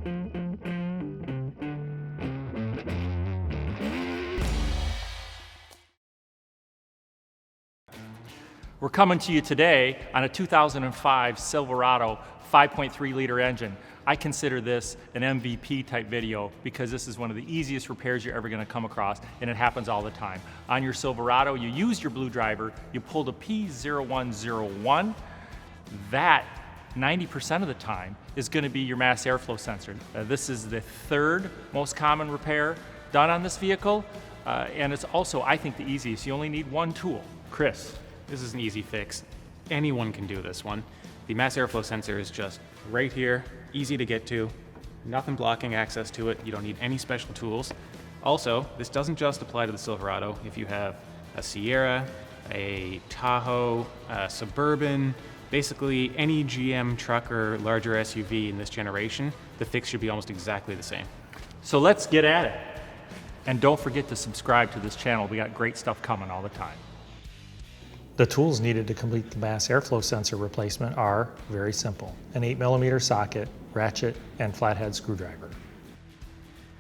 We're coming to you today on a 2005 Silverado 5.3 liter engine. I consider this an MVP type video because this is one of the easiest repairs you're ever going to come across, and it happens all the time. On your Silverado, you use your BlueDriver, you pulled a P0101. That 90% of the time is going to be your mass airflow sensor. This is the third most common repair done on this vehicle, and it's also, I think, the easiest. You only need one tool. Chris. This is an easy fix. Anyone can do this one. The mass airflow sensor is just right here, easy to get to, nothing blocking access to it. You don't need any special tools. Also, this doesn't just apply to the Silverado. If you have a Sierra, a Tahoe, a Suburban, basically any GM truck or larger SUV in this generation, the fix should be almost exactly the same. So let's get at it. And don't forget to subscribe to this channel. We got great stuff coming all the time. The tools needed to complete the mass airflow sensor replacement are very simple: an 8mm socket, ratchet, and flathead screwdriver.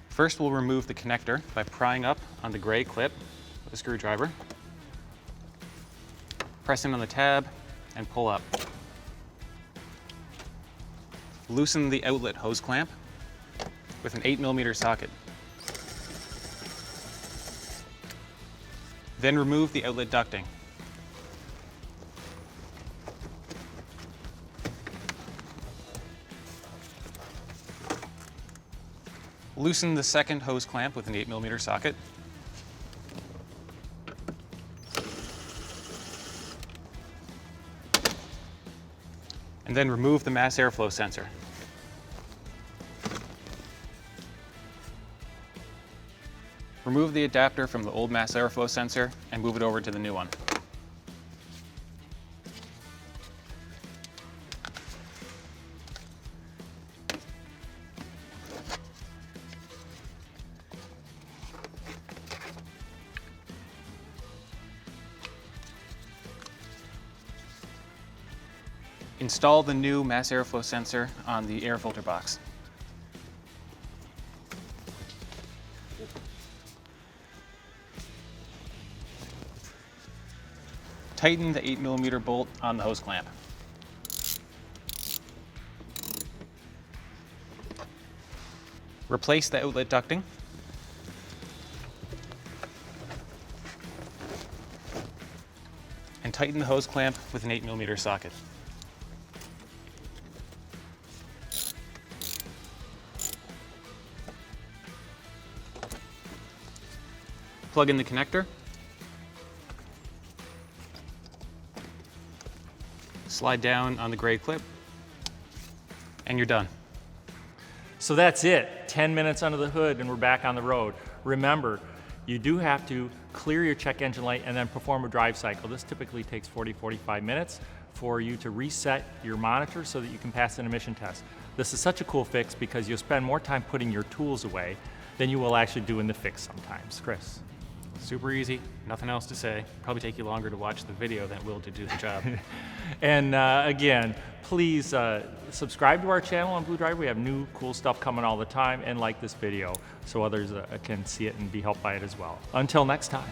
First, we'll remove the connector by prying up on the gray clip with a screwdriver, press in on the tab, and pull up. Loosen the outlet hose clamp with an 8mm socket. Then remove the outlet ducting. Loosen the second hose clamp with an 8mm socket. And then remove the mass airflow sensor. Remove the adapter from the old mass airflow sensor and move it over to the new one. Install the new mass airflow sensor on the air filter box. Tighten the 8mm bolt on the hose clamp. Replace the outlet ducting. And tighten the hose clamp with an 8mm socket. Plug in the connector, slide down on the gray clip, and you're done. So that's it. 10 minutes under the hood and we're back on the road. Remember, you do have to clear your check engine light and then perform a drive cycle. This typically takes 40-45 minutes for you to reset your monitor so that you can pass an emission test. This is such a cool fix because you'll spend more time putting your tools away than you will actually doing the fix sometimes. Chris. Super easy, nothing else to say. Probably take you longer to watch the video than it will to do the job. And again, please subscribe to our channel on BlueDriver. We have new cool stuff coming all the time, and like this video so others can see it and be helped by it as well. Until next time.